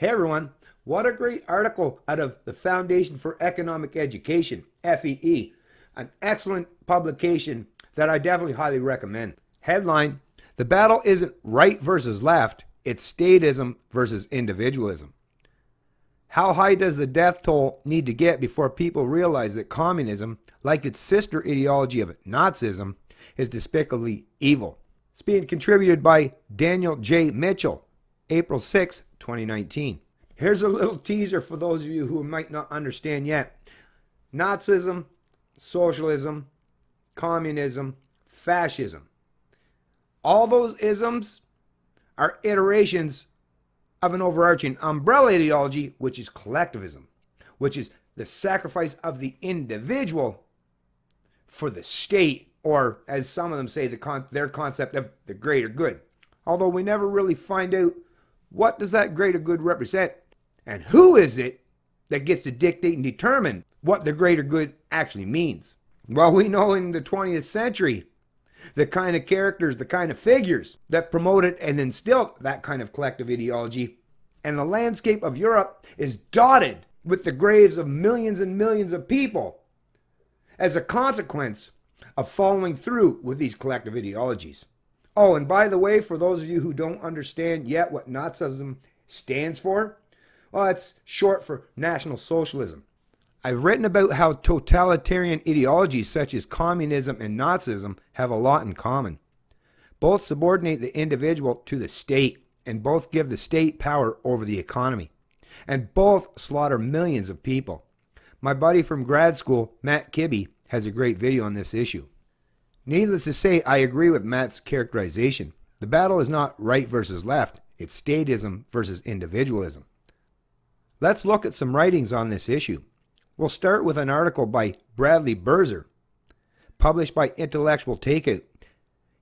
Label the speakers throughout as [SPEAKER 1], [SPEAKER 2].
[SPEAKER 1] Hey everyone, what a great article out of the Foundation for Economic Education, FEE, an excellent publication that I definitely highly recommend. Headline, the battle isn't right versus left, it's statism versus individualism. How high does the death toll need to get before people realize that communism, like its sister ideology of Nazism, is despicably evil? It's being contributed by Daniel J. Mitchell, April 6, 2019. Here's a little teaser for those of you who might not understand yet. Nazism, socialism, communism, fascism. All those isms are iterations of an overarching umbrella ideology, which is collectivism, which is the sacrifice of the individual for the state, or as some of them say, their concept of the greater good. Although we never really find out what does that greater good represent, and who is it that gets to dictate and determine what the greater good actually means. Well, we know in the 20th century, the kind of characters, the kind of figures that promoted and instilled that kind of collective ideology. And the landscape of Europe is dotted with the graves of millions and millions of people as a consequence of following through with these collective ideologies. Oh, and by the way, for those of you who don't understand yet what Nazism stands for, well, it's short for National Socialism. I've written about how totalitarian ideologies such as communism and Nazism have a lot in common. Both subordinate the individual to the state, and both give the state power over the economy. And both slaughter millions of people. My buddy from grad school, Matt Kibbe, has a great video on this issue. Needless to say, I agree with Matt's characterization. The battle is not right versus left, it's statism versus individualism. Let's look at some writings on this issue. We'll start with an article by Bradley Berzer, published by Intellectual Takeout.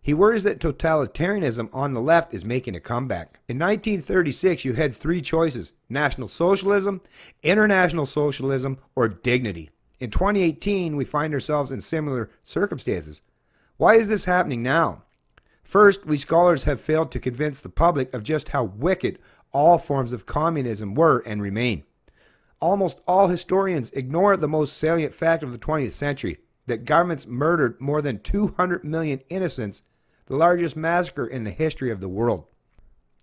[SPEAKER 1] He worries that totalitarianism on the left is making a comeback. In 1936, you had three choices: National Socialism, International Socialism, or Dignity. In 2018, we find ourselves in similar circumstances. Why is this happening now? First, we scholars have failed to convince the public of just how wicked all forms of communism were and remain. Almost all historians ignore the most salient fact of the 20th century, that governments murdered more than 200 million innocents, the largest massacre in the history of the world.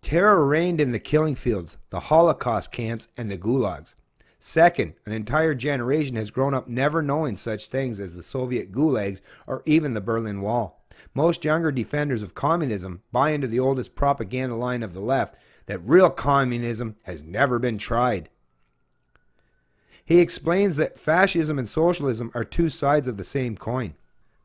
[SPEAKER 1] Terror reigned in the killing fields, the Holocaust camps, and the gulags. Second, an entire generation has grown up never knowing such things as the Soviet gulags or even the Berlin Wall. Most younger defenders of communism buy into the oldest propaganda line of the left, that real communism has never been tried. He explains that fascism and socialism are two sides of the same coin.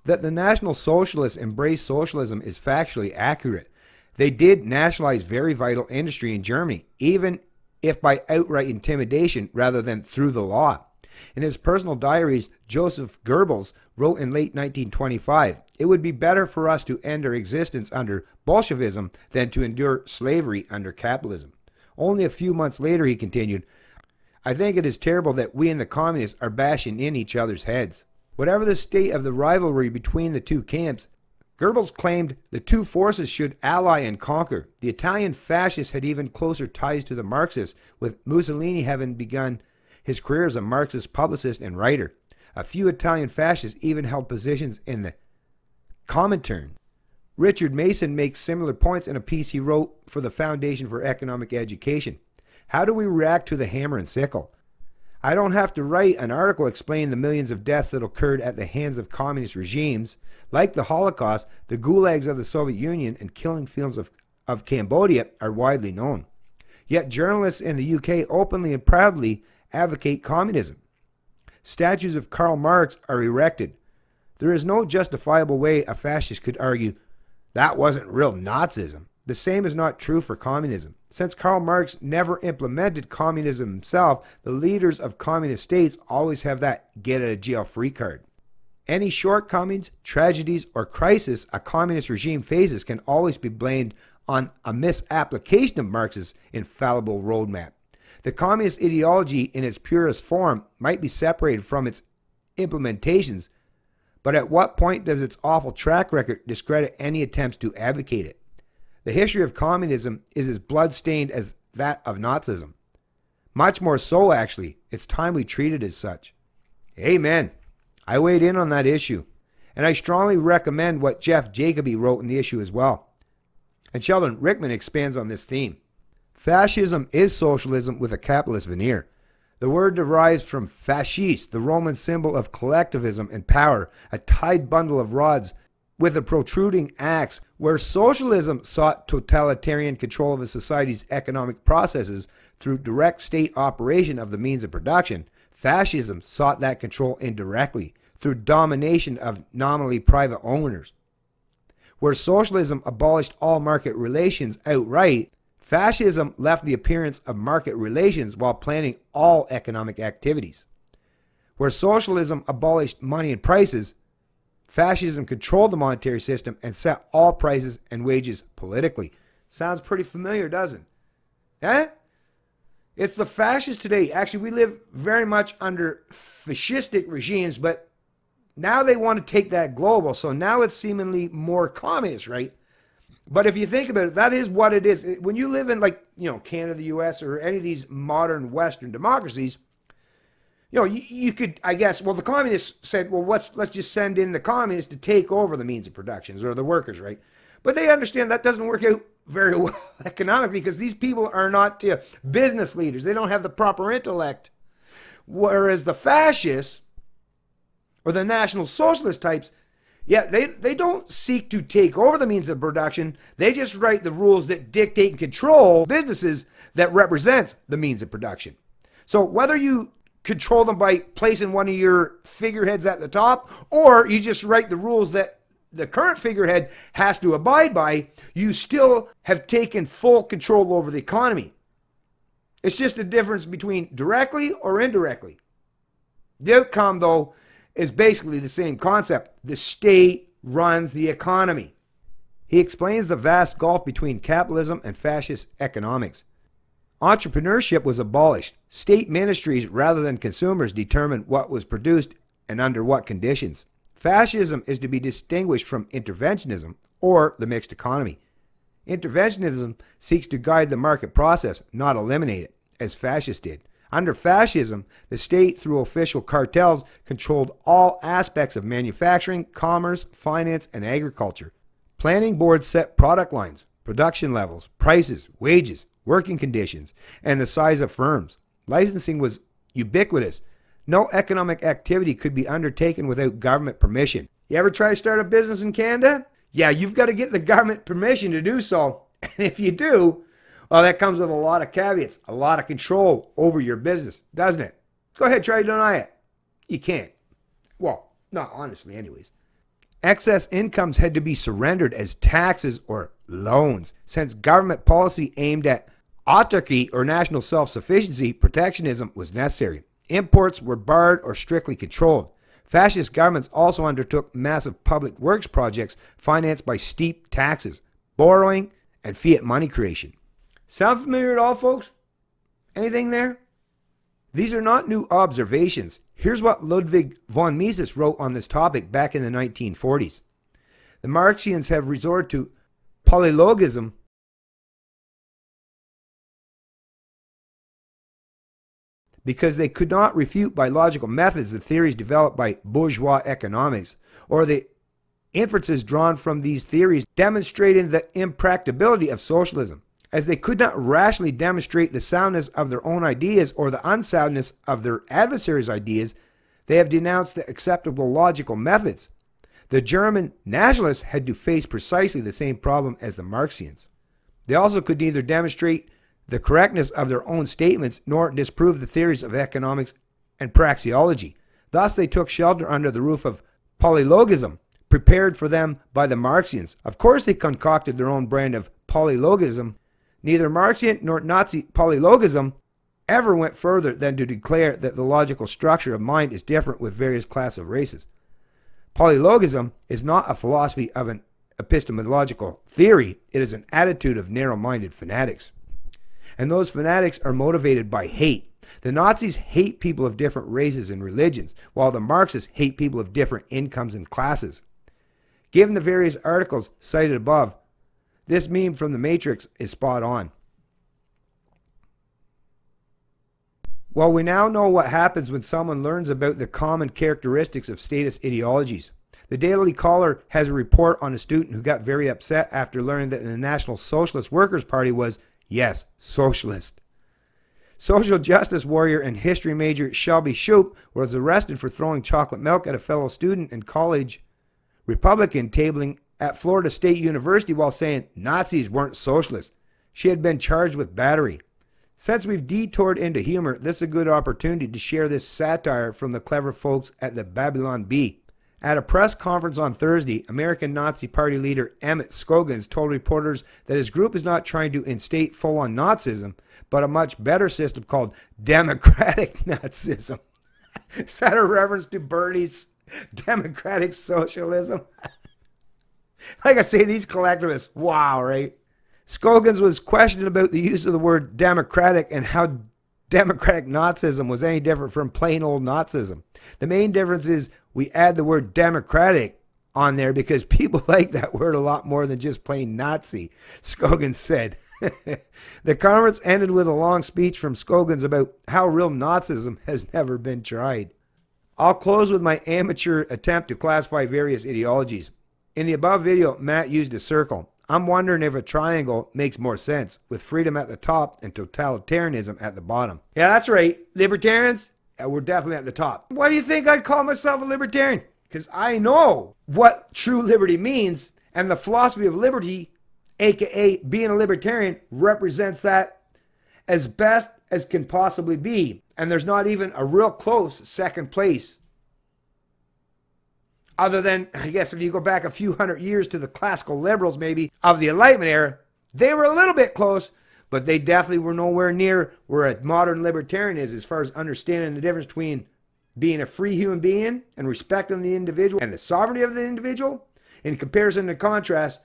[SPEAKER 1] That the National Socialists embraced socialism is factually accurate. They did nationalize very vital industry in Germany, even if by outright intimidation rather than through the law. In his personal diaries, Joseph Goebbels wrote in late 1925, "It would be better for us to end our existence under Bolshevism than to endure slavery under capitalism." Only a few months later, he continued, "I think it is terrible that we and the communists are bashing in each other's heads." Whatever the state of the rivalry between the two camps, Goebbels claimed the two forces should ally and conquer. The Italian fascists had even closer ties to the Marxists, with Mussolini having begun his career as a Marxist publicist and writer. A few Italian fascists even held positions in the Comintern. Richard Mason makes similar points in a piece he wrote for the Foundation for Economic Education. How do we react to the hammer and sickle? I don't have to write an article explaining the millions of deaths that occurred at the hands of communist regimes. Like the Holocaust, the gulags of the Soviet Union and killing fields of Cambodia are widely known. Yet journalists in the UK openly and proudly advocate communism. Statues of Karl Marx are erected. There is no justifiable way a fascist could argue that wasn't real Nazism. The same is not true for communism. Since Karl Marx never implemented communism himself, the leaders of communist states always have that get-out-of-jail-free card. Any shortcomings, tragedies, or crisis a communist regime faces can always be blamed on a misapplication of Marx's infallible roadmap. The communist ideology in its purest form might be separated from its implementations, but at what point does its awful track record discredit any attempts to advocate it? The history of communism is as blood-stained as that of Nazism. Much more so, actually. It's time we treat it as such. Amen. I weighed in on that issue, and I strongly recommend what Jeff Jacoby wrote in the issue as well. And Sheldon Rickman expands on this theme. Fascism is socialism with a capitalist veneer. The word derives from fascis, the Roman symbol of collectivism and power, a tied bundle of rods with a protruding axe. Where socialism sought totalitarian control of a society's economic processes through direct state operation of the means of production, fascism sought that control indirectly through domination of nominally private owners. Where socialism abolished all market relations outright, fascism left the appearance of market relations while planning all economic activities. Where socialism abolished money and prices, fascism controlled the monetary system and set all prices and wages politically. Sounds pretty familiar, doesn't it? Eh? It's the fascists today. Actually, we live very much under fascistic regimes, but now they want to take that global. So now it's seemingly more communist, right? But if you think about it, that is what it is. When you live in, like, Canada, the US, or any of these modern Western democracies, you could, I guess, well, the communists said, well, let's just send in the communists to take over the means of productions, or the workers, right? But they understand that doesn't work out very well economically, because these people are not business leaders. They don't have the proper intellect. Whereas the fascists, or the National Socialist types, yeah, they don't seek to take over the means of production. They just write the rules that dictate and control businesses that represents the means of production. So whether you control them by placing one of your figureheads at the top, or you just write the rules that the current figurehead has to abide by, you still have taken full control over the economy. It's just a difference between directly or indirectly. The outcome, though, is basically the same concept. The state runs the economy. He explains the vast gulf between capitalism and fascist economics. Entrepreneurship was abolished. State ministries rather than consumers determined what was produced and under what conditions. Fascism is to be distinguished from interventionism, or the mixed economy. Interventionism seeks to guide the market process, not eliminate it, as fascists did. Under fascism, the state, through official cartels, controlled all aspects of manufacturing, commerce, finance, and agriculture. Planning boards set product lines, production levels, prices, wages, working conditions, and the size of firms. Licensing was ubiquitous. No economic activity could be undertaken without government permission. You ever try to start a business in Canada? Yeah, you've got to get the government permission to do so. And if you do, well, that comes with a lot of caveats, a lot of control over your business, doesn't it? Go ahead, try to deny it. You can't. Well, not honestly anyways. Excess incomes had to be surrendered as taxes or loans. Since government policy aimed at autarky or national self-sufficiency, protectionism was necessary. Imports were barred or strictly controlled. Fascist governments also undertook massive public works projects financed by steep taxes, borrowing, and fiat money creation. Sound familiar at all, folks? Anything there? These are not new observations. Here's what Ludwig von Mises wrote on this topic back in the 1940s. The Marxians have resorted to polylogism because they could not refute by logical methods the theories developed by bourgeois economics, or the inferences drawn from these theories demonstrating the impracticability of socialism. As they could not rationally demonstrate the soundness of their own ideas or the unsoundness of their adversaries' ideas, they have denounced the acceptable logical methods. The German nationalists had to face precisely the same problem as the Marxians. They also could neither demonstrate the correctness of their own statements nor disprove the theories of economics and praxeology. Thus they took shelter under the roof of polylogism, prepared for them by the Marxians. Of course they concocted their own brand of polylogism. Neither Marxian nor Nazi polylogism ever went further than to declare that the logical structure of mind is different with various classes of races. Polylogism is not a philosophy of an epistemological theory. It is an attitude of narrow-minded fanatics. And those fanatics are motivated by hate. The Nazis hate people of different races and religions, while the Marxists hate people of different incomes and classes. Given the various articles cited above, this meme from the Matrix is spot on. Well, we now know what happens when someone learns about the common characteristics of statist ideologies. The Daily Caller has a report on a student who got very upset after learning that the National Socialist Workers' Party was, yes, socialist. Social justice warrior and history major Shelby Shoop was arrested for throwing chocolate milk at a fellow student and college Republican tabling at Florida State University while saying Nazis weren't socialists. She had been charged with battery. Since we've detoured into humor, this is a good opportunity to share this satire from the clever folks at the Babylon Bee. At a press conference on Thursday, American Nazi Party leader Emmett Skogans told reporters that his group is not trying to instate full-on Nazism, but a much better system called democratic Nazism. Is that a reference to Bernie's democratic socialism? Like I say, these collectivists, wow, right? Skogans was questioned about the use of the word democratic and how democratic Nazism was any different from plain old Nazism. The main difference is we add the word democratic on there because people like that word a lot more than just plain Nazi, Skogans said. The conference ended with a long speech from Skogans about how real Nazism has never been tried. I'll close with my amateur attempt to classify various ideologies. In the above video, Matt used a circle. I'm wondering if a triangle makes more sense, with freedom at the top and totalitarianism at the bottom. Yeah, that's right. Libertarians, we're definitely at the top. Why do you think I call myself a libertarian? Because I know what true liberty means, and the philosophy of liberty, aka being a libertarian, represents that as best as can possibly be. And there's not even a real close second place. Other than, I guess, if you go back a few hundred years to the classical liberals, maybe, of the Enlightenment era, they were a little bit close, but they definitely were nowhere near where a modern libertarian is as far as understanding the difference between being a free human being and respecting the individual and the sovereignty of the individual, in comparison and contrast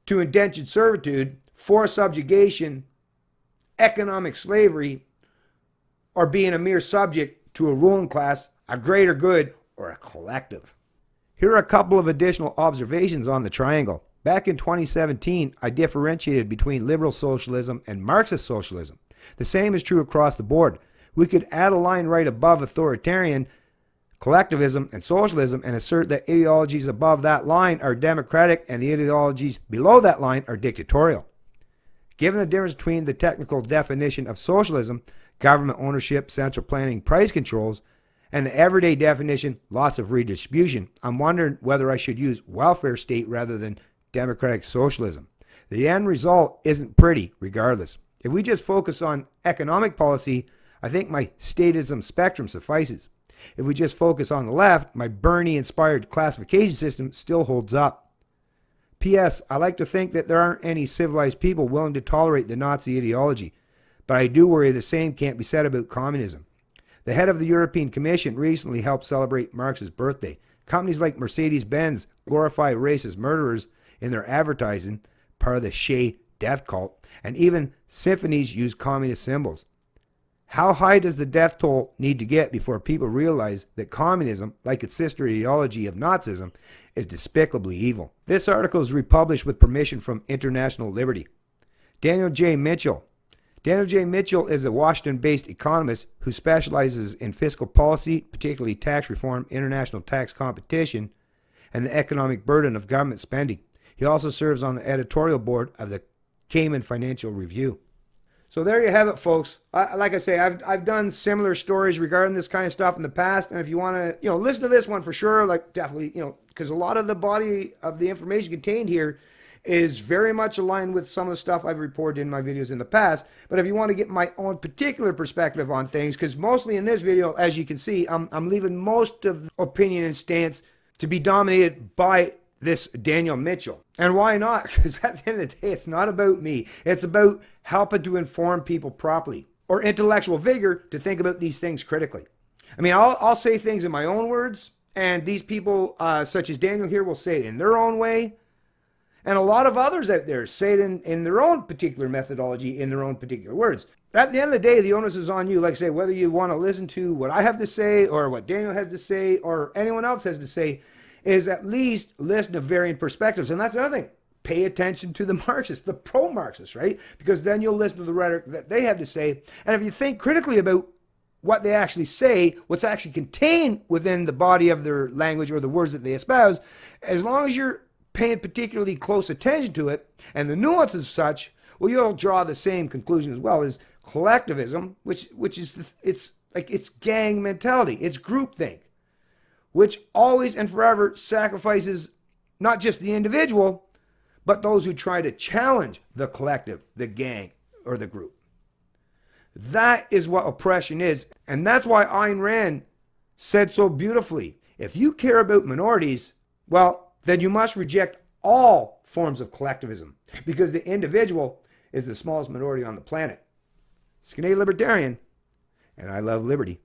[SPEAKER 1] to indentured servitude, forced subjugation, economic slavery, or being a mere subject to a ruling class, a greater good, or a collective. Here are a couple of additional observations on the triangle. Back in 2017, I differentiated between liberal socialism and Marxist socialism. The same is true across the board. We could add a line right above authoritarian, collectivism, and socialism and assert that ideologies above that line are democratic and the ideologies below that line are dictatorial. Given the difference between the technical definition of socialism, government ownership, central planning, price controls, and the everyday definition, lots of redistribution, I'm wondering whether I should use welfare state rather than democratic socialism. The end result isn't pretty regardless. If we just focus on economic policy, I think my statism spectrum suffices. If we just focus on the left, my Bernie-inspired classification system still holds up. P.S. I like to think that there aren't any civilized people willing to tolerate the Nazi ideology, but I do worry the same can't be said about communism. The head of the European Commission recently helped celebrate Marx's birthday. Companies like Mercedes-Benz glorify racist murderers in their advertising, part of the Che death cult, and even symphonies use communist symbols. How high does the death toll need to get before people realize that communism, like its sister ideology of Nazism, is despicably evil? This article is republished with permission from International Liberty. Daniel J. Mitchell. Daniel J. Mitchell is a Washington-based economist who specializes in fiscal policy, particularly tax reform, international tax competition, and the economic burden of government spending. He also serves on the editorial board of the Cayman Financial Review. So there you have it, folks. Like I say, I've done similar stories regarding this kind of stuff in the past, and if you want to, listen to this one for sure, like definitely, because a lot of the body of the information contained here is very much aligned with some of the stuff I've reported in my videos in the past. But if you want to get my own particular perspective on things, because mostly in this video, as you can see, I'm leaving most of the opinion and stance to be dominated by this Daniel Mitchell. And why not? Because at the end of the day, it's not about me. It's about helping to inform people properly, or intellectual vigor to think about these things critically. I mean, I'll say things in my own words, and these people, such as Daniel here, will say it in their own way. And a lot of others out there say it in their own particular methodology, in their own particular words. At the end of the day, the onus is on you. Like I say, whether you want to listen to what I have to say, or what Daniel has to say, or anyone else has to say, is at least listen to varying perspectives. And that's another thing. Pay attention to the Marxists, the pro-Marxists, right? Because then you'll listen to the rhetoric that they have to say. And if you think critically about what they actually say, what's actually contained within the body of their language or the words that they espouse, as long as you're paying particularly close attention to it and the nuances such, well, you'll draw the same conclusion as well as collectivism, which is it's gang mentality, it's groupthink, which always and forever sacrifices not just the individual, but those who try to challenge the collective, the gang, or the group. That is what oppression is. And that's why Ayn Rand said so beautifully, if you care about minorities, well, then you must reject all forms of collectivism, because the individual is the smallest minority on the planet. It's Canadian Libertarian, and I love liberty.